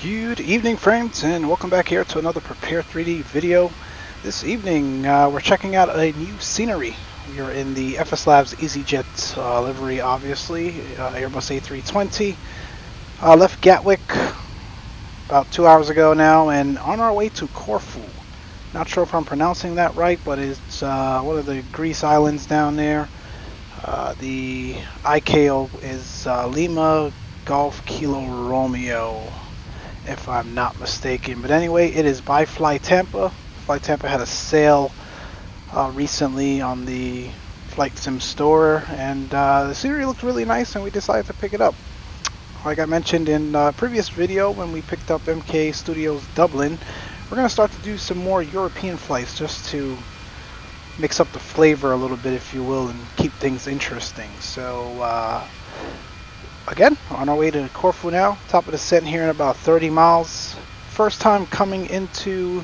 Good evening, friends, and welcome back here to another Prepare 3D video. This evening, we're checking out a new scenery. We are in the FSLABS EasyJet livery, obviously, Airbus A320. Left Gatwick about 2 hours ago now, and on our way to Corfu. Not sure if I'm pronouncing that right, but it's one of the Greece islands down there. The ICAO is Lima Golf Kilo Romeo, if I'm not mistaken. But anyway, it is by FlyTampa. FlyTampa had a sale recently on the FlightSim store, and the scenery looked really nice, and we decided to pick it up. Like I mentioned in a previous video when we picked up MK Studios Dublin, we're going to start to do some more European flights just to mix up the flavor a little bit, if you will, and keep things interesting. So again, on our way to Corfu now, top of the descent here in about 30 miles. First time coming into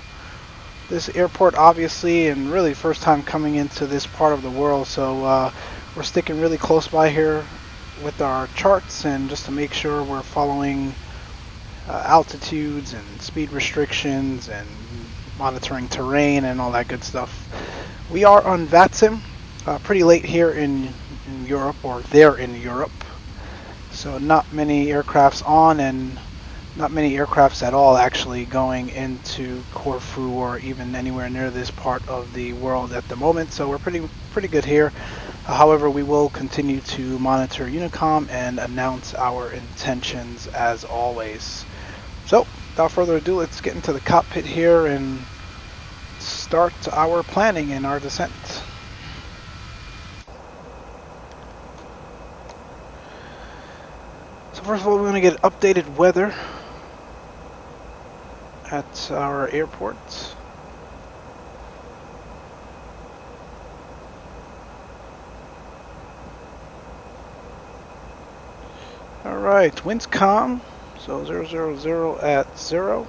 this airport, obviously, and really first time coming into this part of the world, so we're sticking really close by here with our charts, and just to make sure we're following altitudes and speed restrictions and monitoring terrain and all that good stuff. We are on VATSIM, pretty late here in Europe, or there in Europe. So not many aircrafts on, and not many aircrafts at all actually going into Corfu or even anywhere near this part of the world at the moment. So we're pretty good here. However, we will continue to monitor Unicom and announce our intentions as always. So without further ado, let's get into the cockpit here and start our planning and our descent. So first of all, we're going to get updated weather at our airport. Alright, winds calm, so 000 at 0.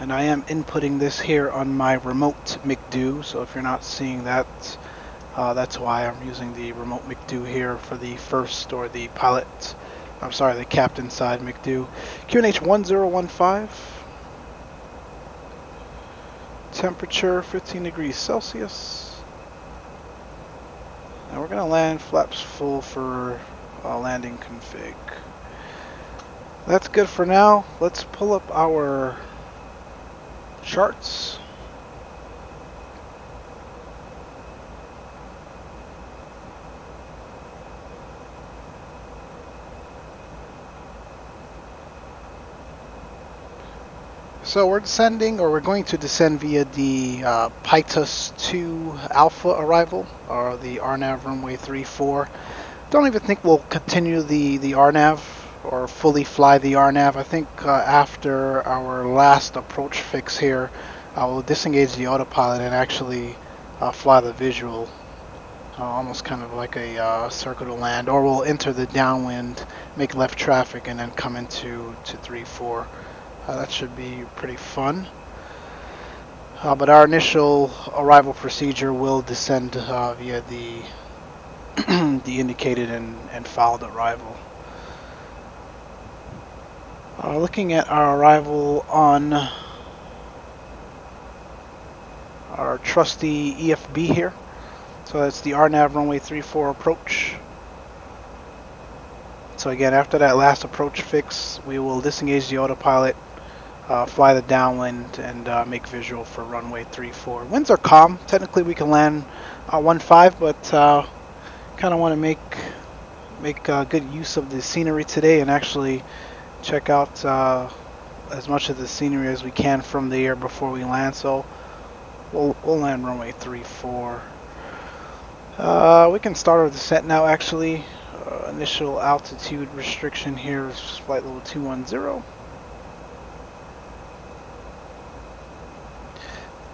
And I am inputting this here on my remote McDo, so if you're not seeing that, that's why I'm using the remote McDo here for the first, or the pilot, I'm sorry, the captain side McDo. QNH 1015. Temperature 15 degrees Celsius. Now we're going to land flaps full for landing config. That's good for now. Let's pull up our charts. So we're descending, or we're going to descend via the Pitus 2 Alpha arrival, or the RNAV runway 34. Don't even think we'll continue the RNAV or fully fly the RNAV. I think after our last approach fix here, I will disengage the autopilot and actually fly the visual, almost kind of like a circle to land, or we'll enter the downwind, make left traffic, and then come into 3-4. That should be pretty fun. But our initial arrival procedure will descend via the the indicated and followed arrival. Looking at our arrival on our trusty EFB here. So that's the RNAV runway 34 approach. So again, after that last approach fix, we will disengage the autopilot, fly the downwind, and make visual for runway 34. Winds are calm. Technically we can land 15, but kind of want to make good use of the scenery today and actually check out as much of the scenery as we can from the air before we land. So we'll land runway 34. We can start our descent now. Actually, initial altitude restriction here is flight level 210.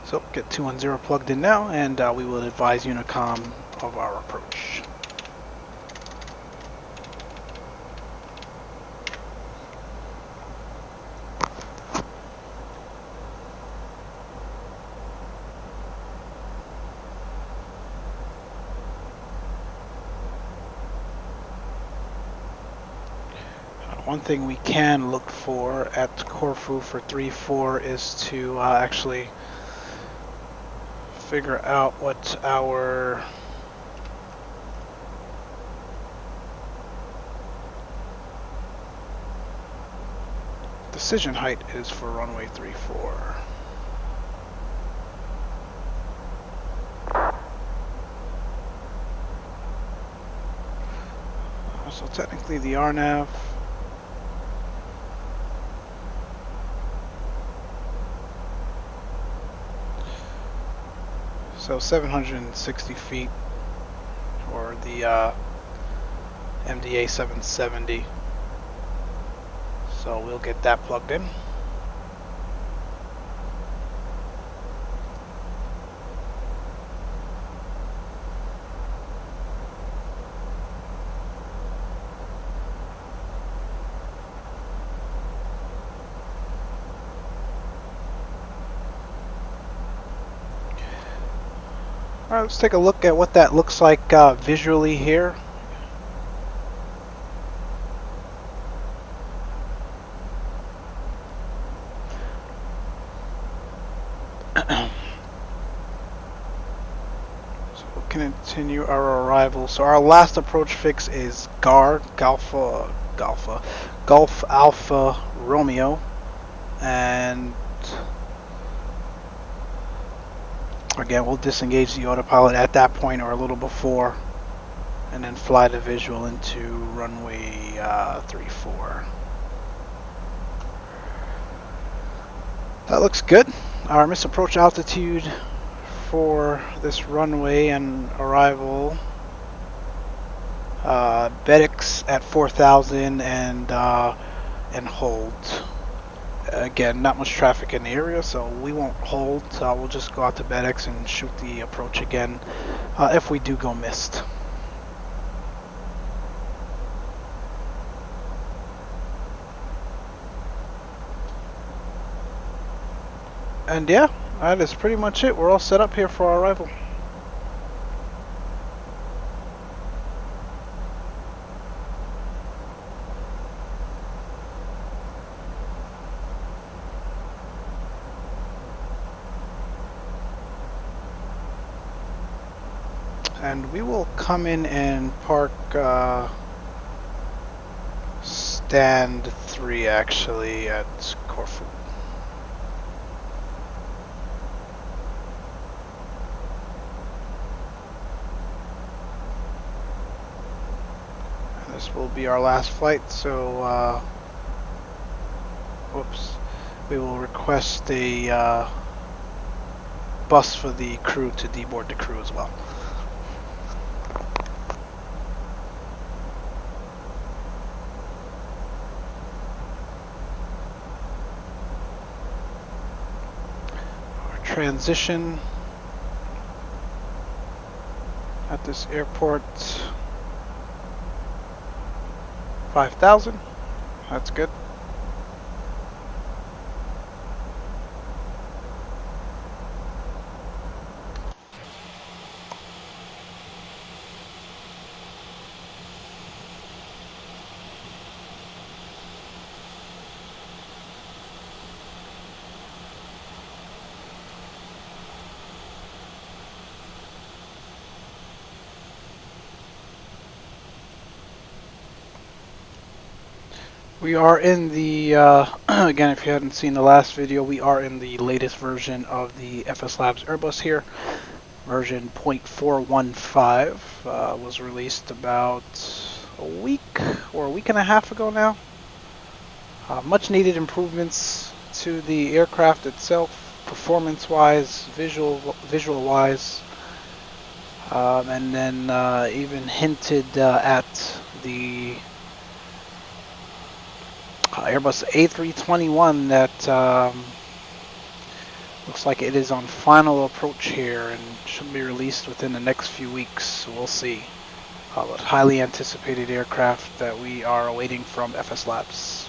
So get 210 plugged in now, and we will advise Unicom of our approach. One thing we can look for at Corfu for 3-4 is to actually figure out what our decision height is for runway 34. So technically the RNAV so 760 feet for the MDA 770. So we'll get that plugged in. Alright, let's take a look at what that looks like visually here. So we'll continue our arrival. So our last approach fix is GAR, Golf Alpha Romeo, and again, we'll disengage the autopilot at that point or a little before, and then fly the visual into runway 34. That looks good. Our misapproach altitude for this runway and arrival, Bedix at 4,000 and hold. Again, not much traffic in the area, so we won't hold. We'll just go out to Bedix and shoot the approach again if we do go missed. And yeah, that is pretty much it. We're all set up here for our arrival. And we will come in and park stand 3 actually at Corfu. And this will be our last flight, so whoops, we will request a bus for the crew to deboard the crew as well. Transition at this airport, 5,000. That's good. We are in the, again, if you hadn't seen the last video, we are in the latest version of the FSLABS Airbus here. Version 0.415 was released about a week or a week and a half ago now. Much needed improvements to the aircraft itself, performance-wise, visual-wise, and then even hinted at the Airbus A321 that looks like it is on final approach here and should be released within the next few weeks. So we'll see. But highly anticipated aircraft that we are awaiting from FSLABS.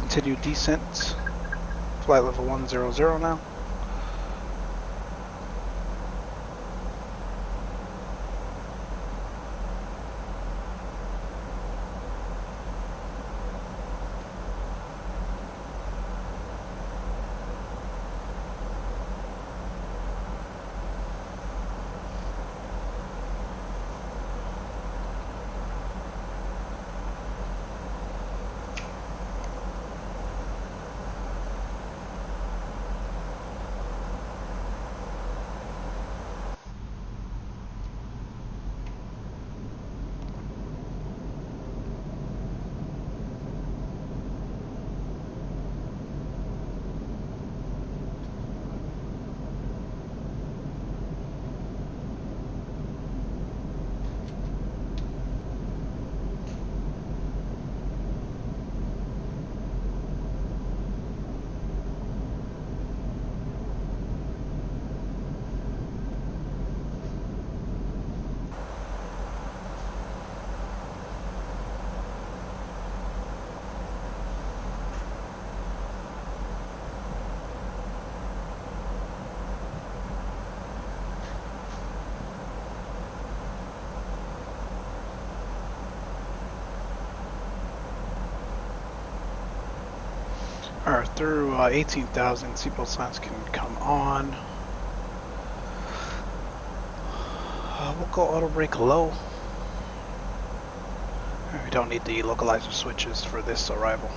continue descent. Flight level 100 now. Alright, through 18,000, seatbelt signs can come on. We'll go auto brake low. We don't need the localizer switches for this arrival.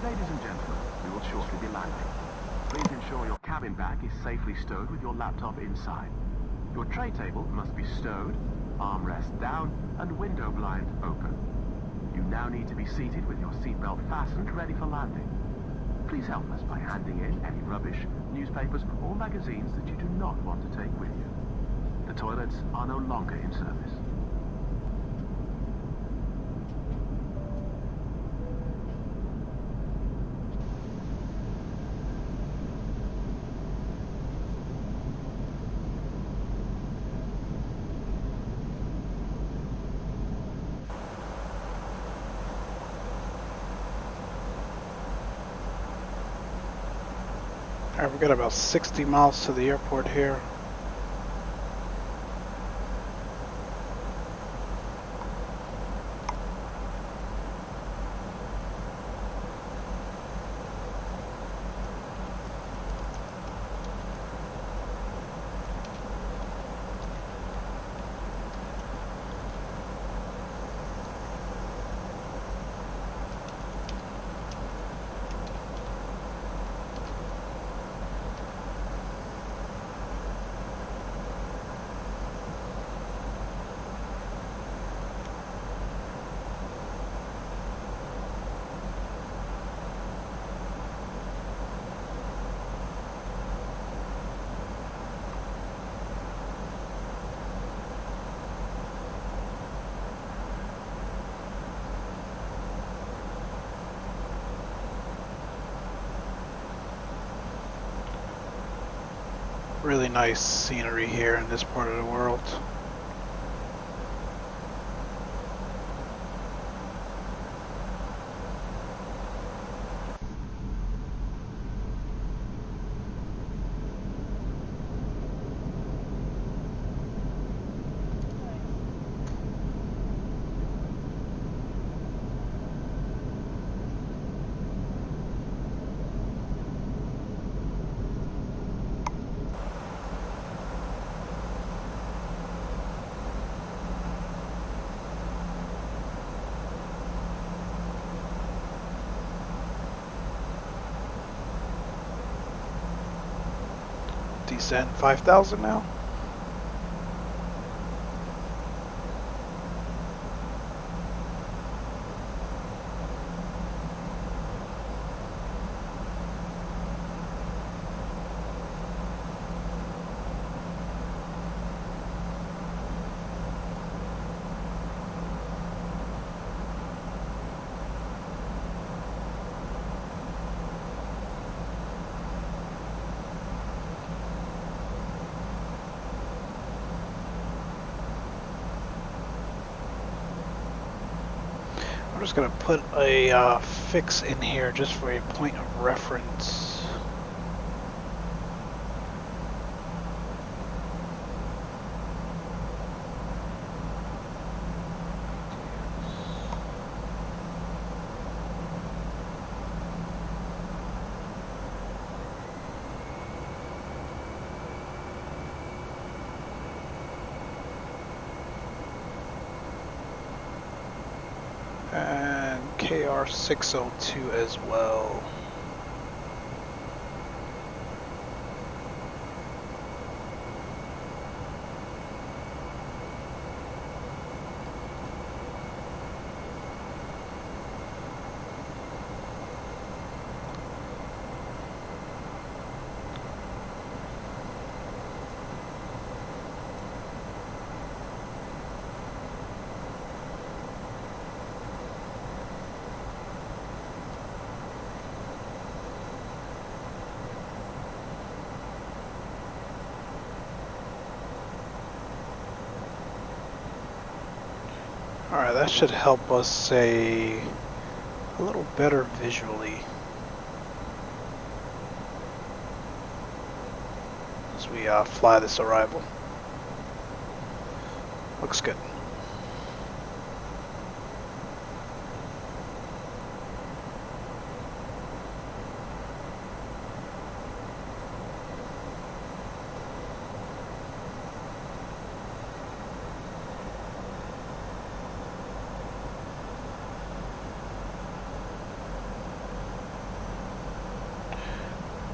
Ladies and gentlemen, we will shortly be landing. Please ensure your cabin bag is safely stowed with your laptop inside. Your tray table must be stowed, armrest down, and window blind open. You now need to be seated with your seatbelt fastened, ready for landing. Please help us by handing in any rubbish, newspapers, or magazines that you do not want to take with you. The toilets are no longer in service. Alright, we've got about 60 miles to the airport here. Really nice scenery here in this part of the world. Descent 5,000 now. We're just going to put a fix in here just for a point of reference. And KR602 as well. Alright, that should help us say a little better visually as we fly this arrival. Looks good.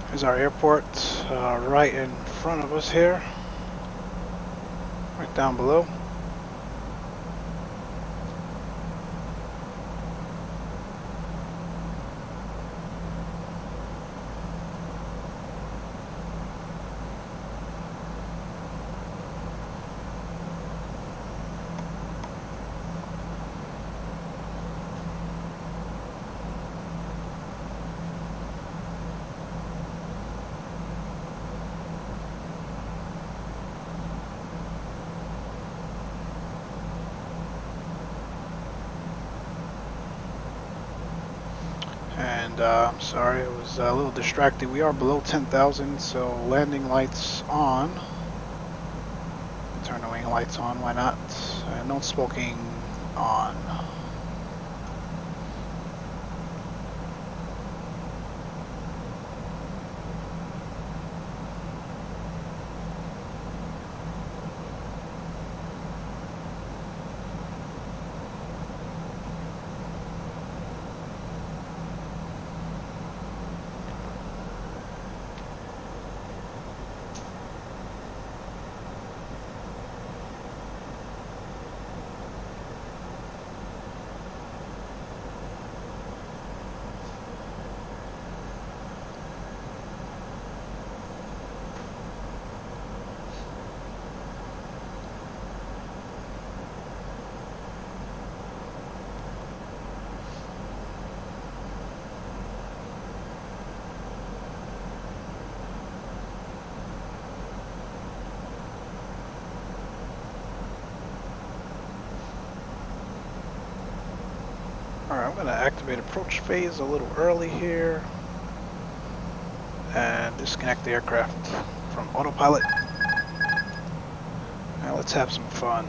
Here's our airport right in front of us here, right down below. And I'm sorry, I was a little distracted. We are below 10,000, so landing lights on. Turn the wing lights on, why not? And no smoking on. Alright, I'm going to activate approach phase a little early here and disconnect the aircraft from autopilot. Now let's have some fun.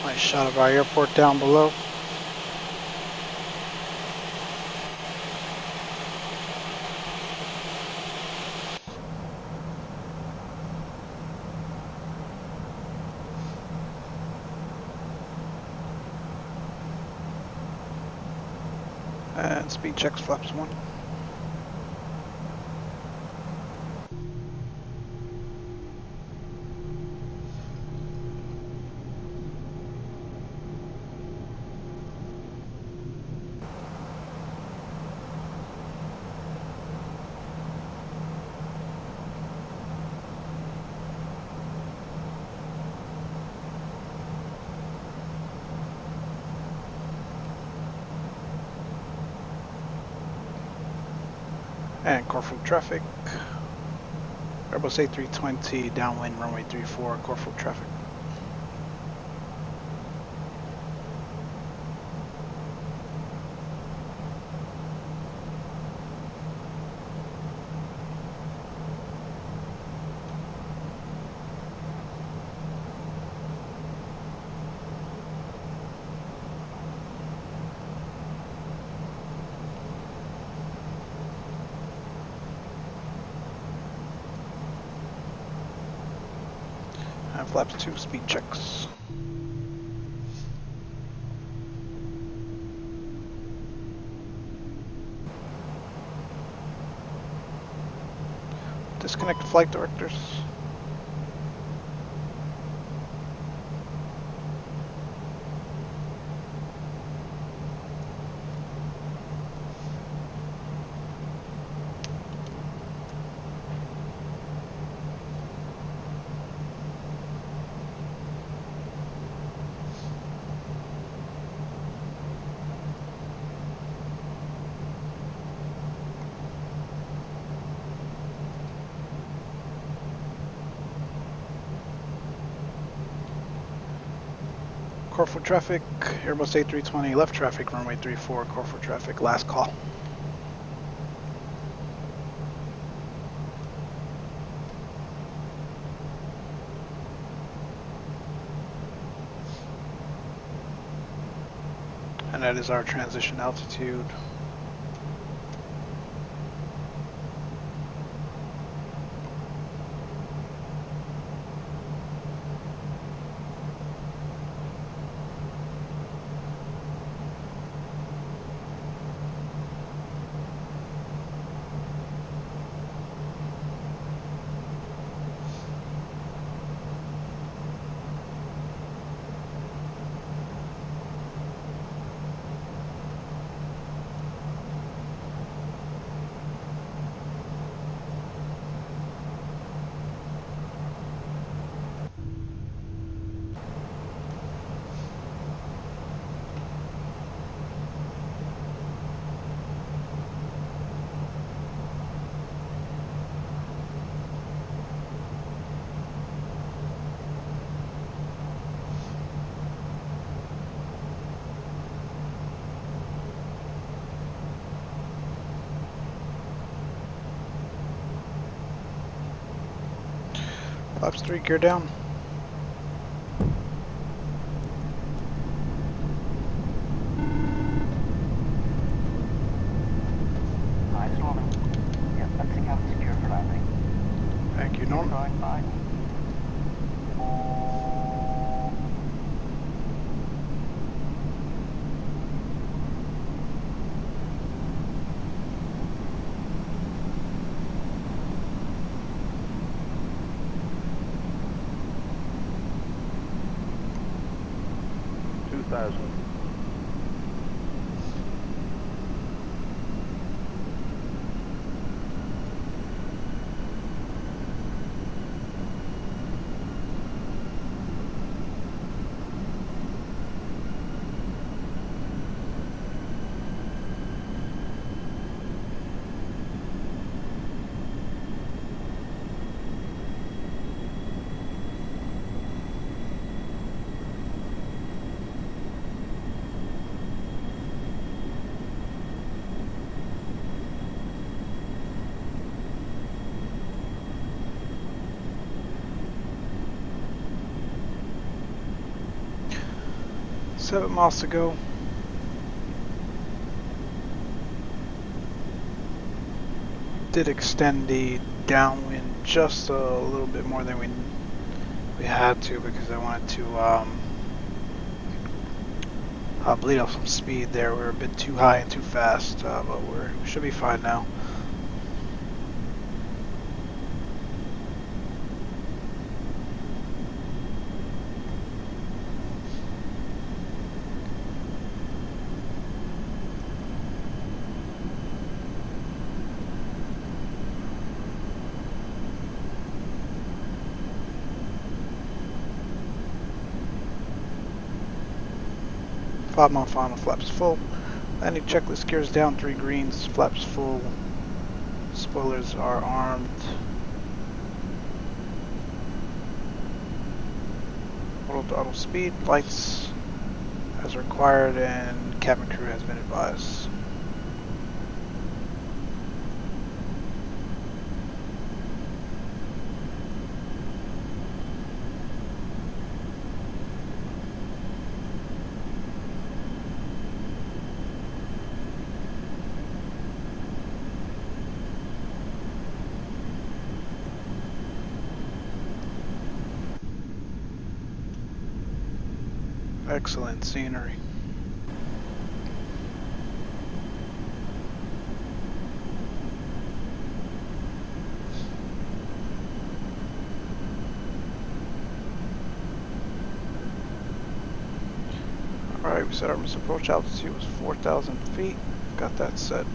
Nice shot of our airport down below. And speed checks flaps 1. And Corfu traffic. Airbus A320 downwind runway 34, Corfu traffic. And flaps 2 speed checks. Disconnect flight directors. Corfu traffic, Airbus A320 left traffic, runway 34, Corfu traffic, last call. And that is our transition altitude. Flaps 3, gear down. Nice Norman. Yes, fencing out secure for landing. Thank you, Norm. Going by. Seven miles to go. Did extend the downwind just a little bit more than we had to, because I wanted to bleed off some speed there. We were a bit too high and too fast, but we should be fine now. Five-mile final, flaps full. Landing checklist, gears down, 3 greens, flaps full, Spoilers are armed. Total throttle speed, lights as required, and cabin crew has been advised. Excellent scenery. Alright, we set our missile approach altitude was 4,000 feet. Got that set.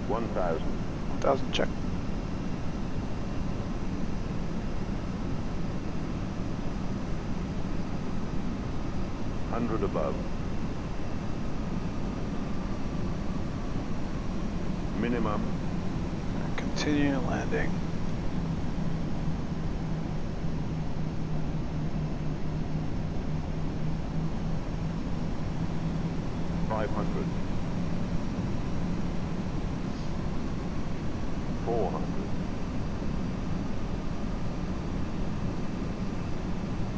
$1,000. 1,000 check. $100 above. Minimum. Continue landing. $500. 400.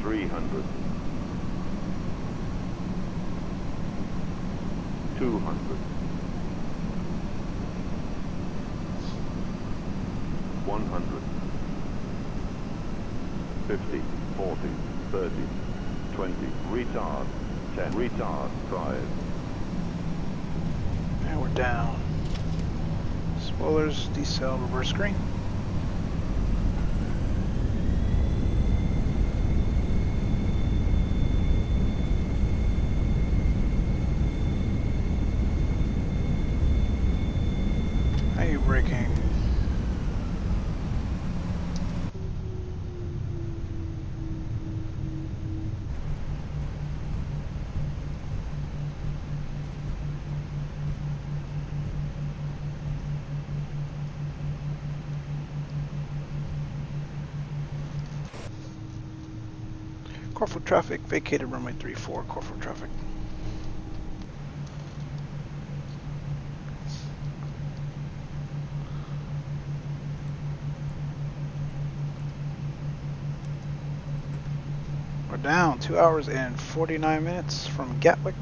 300. 200. 100. 50. 40. 30. 20. Retard. 10. Retard. 5. And we're down. Spoilers, decel, reverse green. How are you braking? Corfu traffic, vacated runway 34, Corfu traffic. We're down 2 hours and 49 minutes from Gatwick.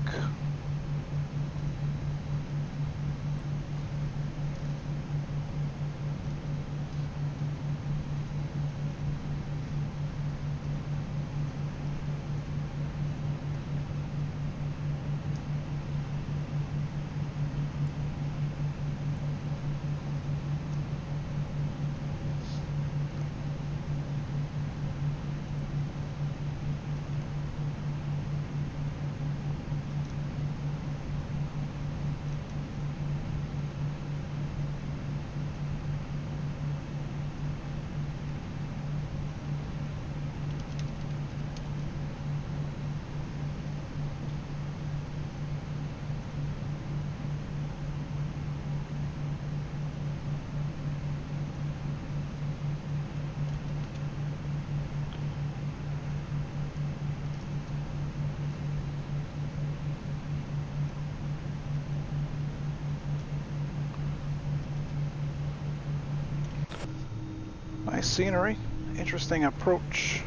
Nice scenery, interesting approach.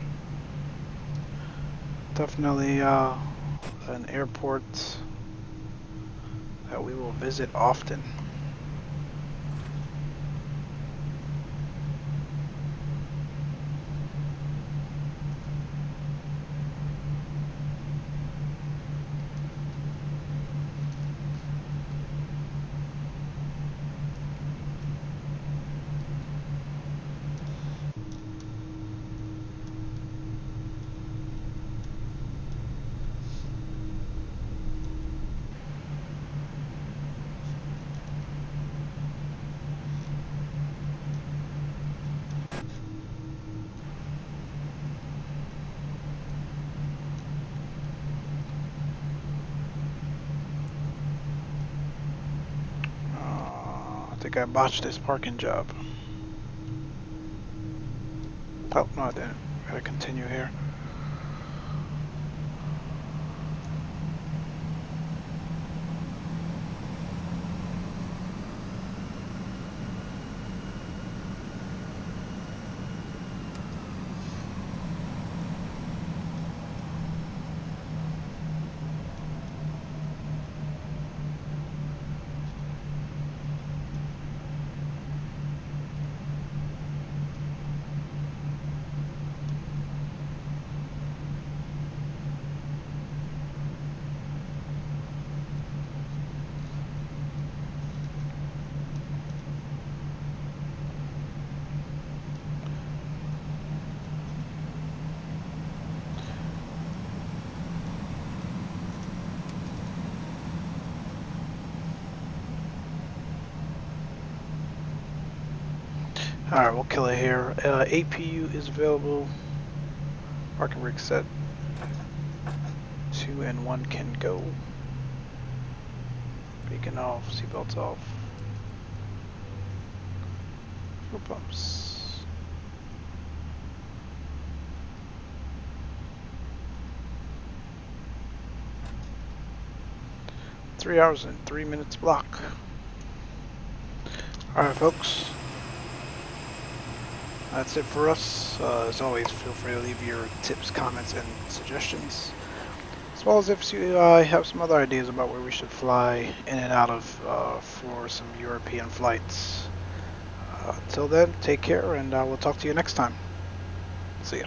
Definitely an airport that we will visit often. think I botched this parking job. Oh, no I didn't. Gotta continue here. Alright, we'll kill it here. APU is available. Parking rig set. 2 and 1 can go. Beacon off, seatbelts off. Fuel pumps. Three hours and 3 minutes block. Alright folks. That's it for us. As always, feel free to leave your tips, comments, and suggestions. As well as if you have some other ideas about where we should fly in and out of for some European flights. Until then, take care, and we'll talk to you next time. See ya.